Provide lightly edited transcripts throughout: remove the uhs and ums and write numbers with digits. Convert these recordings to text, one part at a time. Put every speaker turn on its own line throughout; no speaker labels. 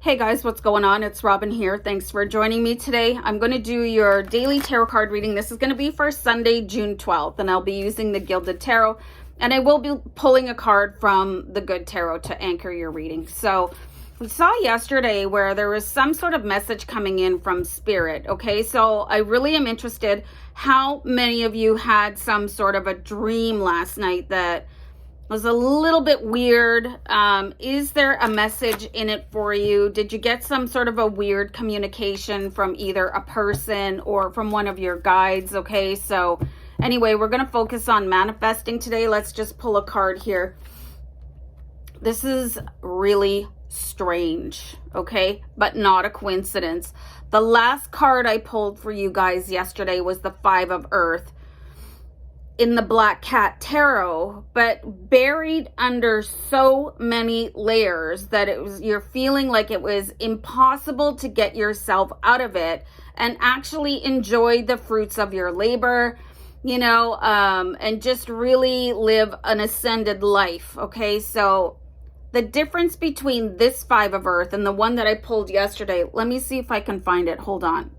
Hey guys, what's going on? It's Robin here. Thanks for joining me today. I'm going to do your daily tarot card reading. This is going to be for Sunday, June 12th, and I'll be using the Gilded Tarot, and I will be pulling a card from the Good Tarot to anchor your reading. So we saw yesterday where there was some sort of message coming in from Spirit, okay? So I really am interested how many of you had some sort of a dream last night that was a little bit weird. Is there a message in it for you? Did you get some sort of a weird communication from either a person or from one of your guides? Okay, so anyway, we're going to focus on manifesting today. Let's just pull a card here. This is really strange, okay, but not a coincidence. The last card I pulled for you guys yesterday was the Five of Earth in the Black Cat Tarot, but buried under so many layers that you're feeling like it was impossible to get yourself out of it and actually enjoy the fruits of your labor, and just really live an ascended life. Okay, so the difference between this Five of Earth and the one that I pulled yesterday, let me see if I can find it. Hold on.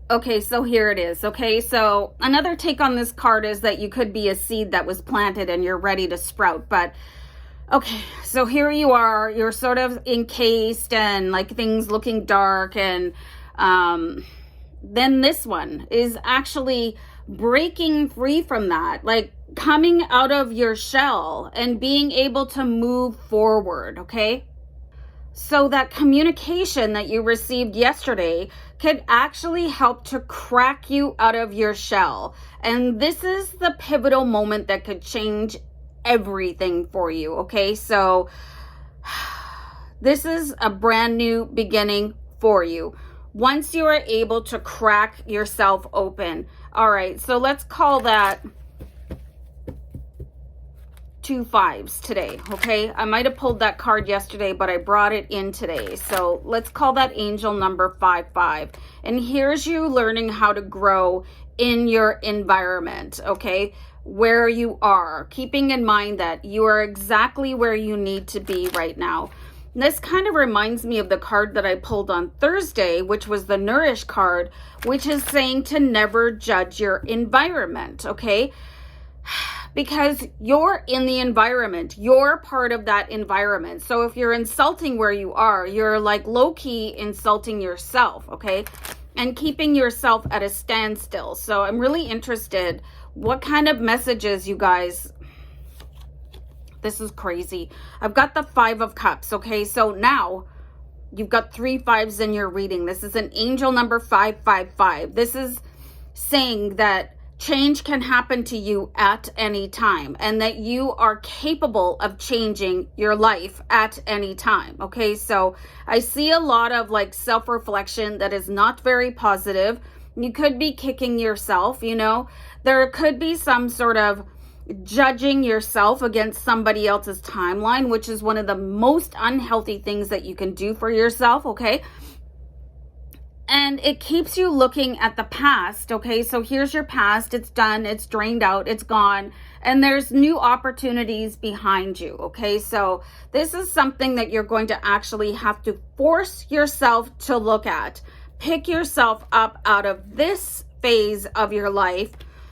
Okay, so here it is. Okay, so another take on this card is that you could be a seed that was planted and you're ready to sprout. But okay, so here you are, you're sort of encased and like things looking dark, and then this one is actually breaking free from that, like coming out of your shell and being able to move forward. Okay, so that communication that you received yesterday could actually help to crack you out of your shell. And this is the pivotal moment that could change everything for you, okay? So this is a brand new beginning for you once you are able to crack yourself open. All right, so let's call that 2 5s today, okay? I might have pulled that card yesterday, but I brought it in today. So let's call that angel number 5-5. And here's you learning how to grow in your environment, okay? Where you are, keeping in mind that you are exactly where you need to be right now. This kind of reminds me of the card that I pulled on Thursday, which was the Nourish card, which is saying to never judge your environment, okay? Because you're in the environment, you're part of that environment. So if you're insulting where you are, you're like low-key insulting yourself, okay? And keeping yourself at a standstill. So I'm really interested what kind of messages you guys, this is crazy. I've got the Five of Cups, okay? So now you've got 3 5s in your reading. This is an angel number 555. This is saying that change can happen to you at any time, and that you are capable of changing your life at any time. Okay, so I see a lot of like self-reflection that is not very positive. You could be kicking yourself, there could be some sort of judging yourself against somebody else's timeline, which is one of the most unhealthy things that you can do for yourself. Okay, and it keeps you looking at the past, okay? So here's your past. It's done. It's drained out. It's gone. And there's new opportunities behind you, okay? So this is something that you're going to actually have to force yourself to look at. Pick yourself up out of this phase of your life.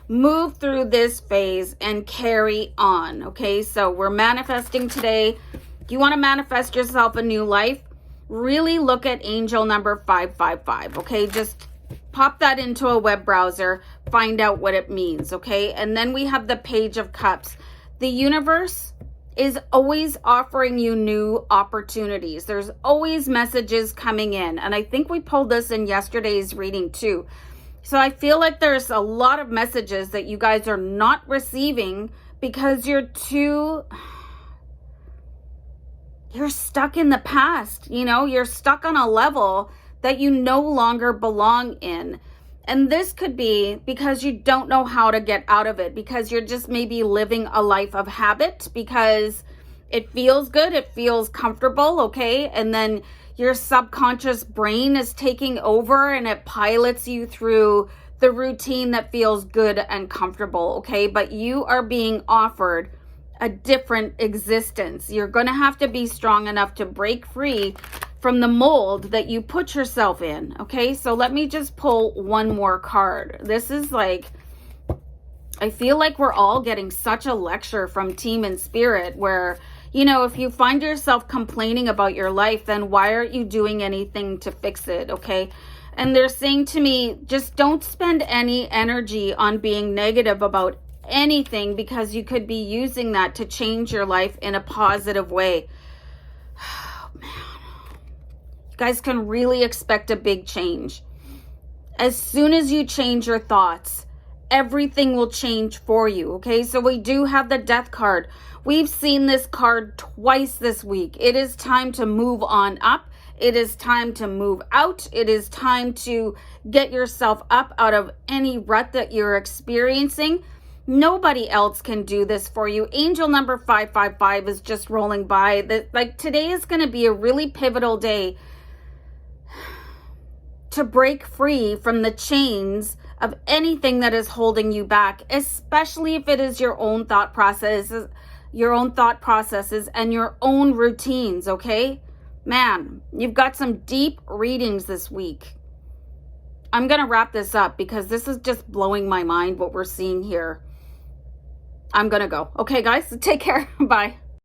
Move through this phase and carry on, okay? So we're manifesting today. Do you want to manifest yourself a new life? Really look at angel number 555, okay? Just pop that into a web browser, find out what it means, okay? And then we have the Page of Cups. The universe is always offering you new opportunities. There's always messages coming in. And I think we pulled this in yesterday's reading too. So I feel like there's a lot of messages that you guys are not receiving because you're stuck in the past, you're stuck on a level that you no longer belong in. And this could be because you don't know how to get out of it, because you're just maybe living a life of habit because it feels good, it feels comfortable, okay? And then your subconscious brain is taking over and it pilots you through the routine that feels good and comfortable, okay? But you are being offered a different existence. You're going to have to be strong enough to break free from the mold that you put yourself in. Okay, so let me just pull one more card. This is like, I feel like we're all getting such a lecture from Team in Spirit where, you know, if you find yourself complaining about your life, then why aren't you doing anything to fix it? Okay. And they're saying to me, just don't spend any energy on being negative about anything, because you could be using that to change your life in a positive way. Oh, man. You guys can really expect a big change. As soon as you change your thoughts, everything will change for you. Okay, so we do have the Death card. We've seen this card twice this week. It is time to move on up. It is time to move out. It is time to get yourself up out of any rut that you're experiencing. Nobody else can do this for you. Angel number 555 is just rolling by. Like, today is going to be a really pivotal day to break free from the chains of anything that is holding you back, especially if it is your own thought processes and your own routines. Okay, man, you've got some deep readings this week. I'm going to wrap this up because this is just blowing my mind what we're seeing here. I'm going to go. Okay, guys, take care. Bye.